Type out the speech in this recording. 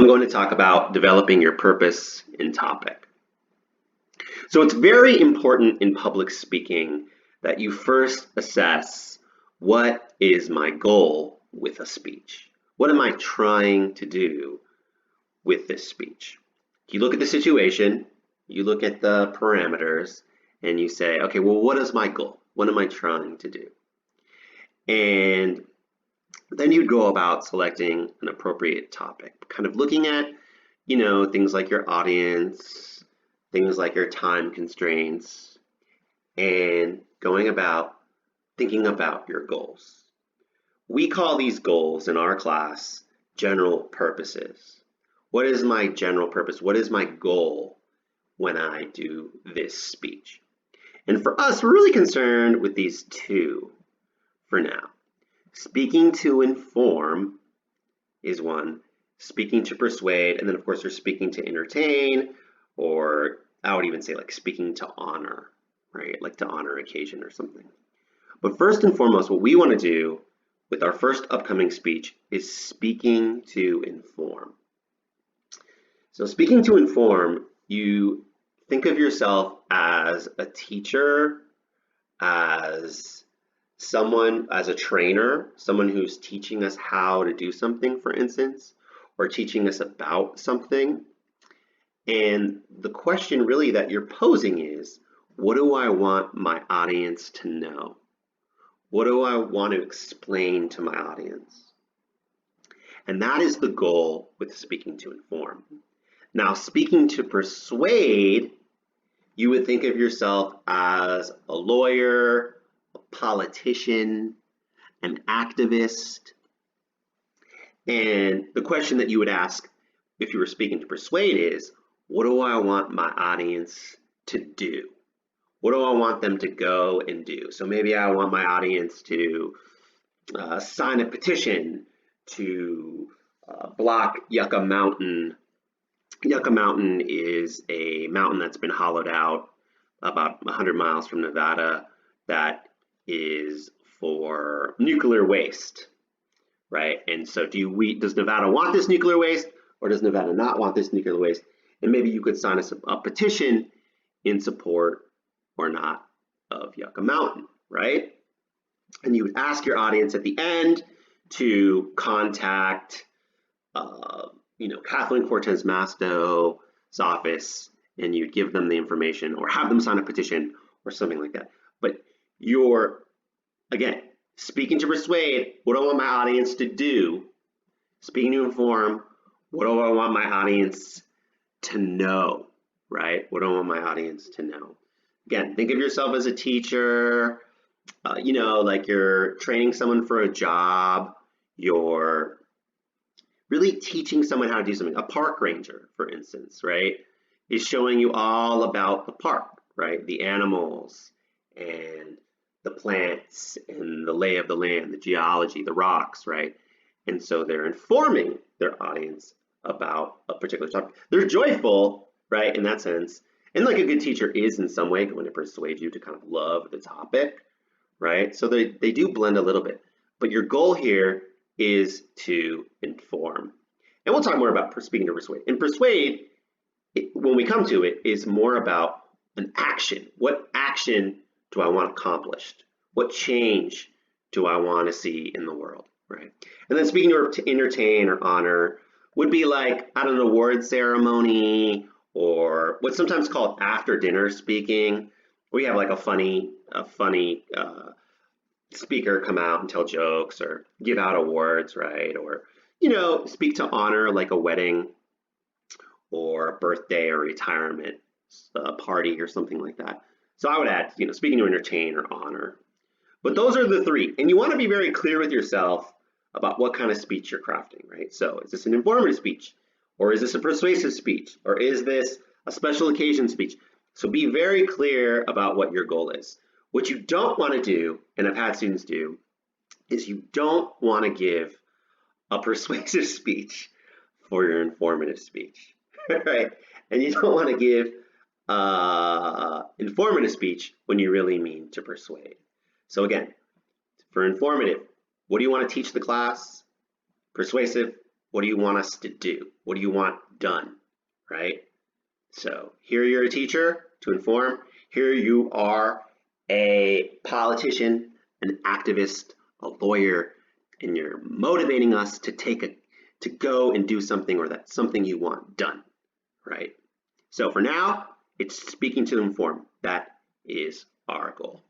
I'm going to talk about developing your purpose in topic. So it's very important in public speaking that you first assess, what is my goal with a speech? What am I trying to do with this speech? You look at the situation, you look at the parameters, and you say, okay, well, what is my goal? What am I trying to do? And then you'd go about selecting an appropriate topic, kind of looking at, things like your audience, things like your time constraints, and going about thinking about your goals. We call these goals in our class general purposes. What is my general purpose? What is my goal when I do this speech? And for us, we're really concerned with these two for now. Speaking to inform is one, speaking to persuade, and then of course you're speaking to entertain, or I would even say like speaking to honor, right? Like to honor occasion or something. But first and foremost, what we want to do with our first upcoming speech is speaking to inform. So speaking to inform, you think of yourself as a teacher, as someone, as a trainer, someone who's teaching us how to do something, for instance, or teaching us about something. And the question really that you're posing is, what do I want my audience to know? What do I want to explain to my audience? And that is the goal with speaking to inform. Now, speaking to persuade, you would think of yourself as a lawyer, a politician, an activist. And the question that you would ask if you were speaking to persuade is, what do I want my audience to do? What do I want them to go and do? So maybe I want my audience to sign a petition to block Yucca Mountain. Yucca Mountain is a mountain that's been hollowed out about 100 miles from Nevada that is for nuclear waste, right? And so does Nevada want this nuclear waste, or does Nevada not want this nuclear waste? And maybe you could sign a petition in support or not of Yucca Mountain, right? And you would ask your audience at the end to contact Kathleen Cortez Masto's office, and you'd give them the information or have them sign a petition or something like that. But you're, again, speaking to persuade, what do I want my audience to do? Speaking to inform, what do I want my audience to know, right? What do I want my audience to know? Again, think of yourself as a teacher, like you're training someone for a job, you're really teaching someone how to do something. A park ranger, for instance, right, is showing you all about the park, right? The animals and the plants and the lay of the land, the geology, the rocks, right? And so they're informing their audience about a particular topic. They're joyful, right, in that sense. And like a good teacher is in some way going to persuade you to kind of love the topic, right? So they do blend a little bit. But your goal here is to inform. And we'll talk more about speaking to persuade. And persuade, when we come to it, is more about an action. What action do I want accomplished? What change do I want to see in the world, right? And then speaking to entertain or honor would be like at an award ceremony, or what's sometimes called after dinner speaking. We have like a funny speaker come out and tell jokes or give out awards, right? Or, speak to honor like a wedding or a birthday or retirement party or something like that. So I would add, speaking to entertain or honor. But those are the three. And you want to be very clear with yourself about what kind of speech you're crafting, right? So is this an informative speech? Or is this a persuasive speech? Or is this a special occasion speech? So be very clear about what your goal is. What you don't want to do, and I've had students do, is you don't want to give a persuasive speech for your informative speech, right? And you don't want to give informative speech when you really mean to persuade. So again, for informative, what do you want to teach the class? Persuasive, What do you want us to do? What do you want done, right? So here you're a teacher to inform. Here you are a politician, an activist, a lawyer, and you're motivating us to to go and do something, or that's something you want done, right? So for now, it's speaking to inform. That is our goal.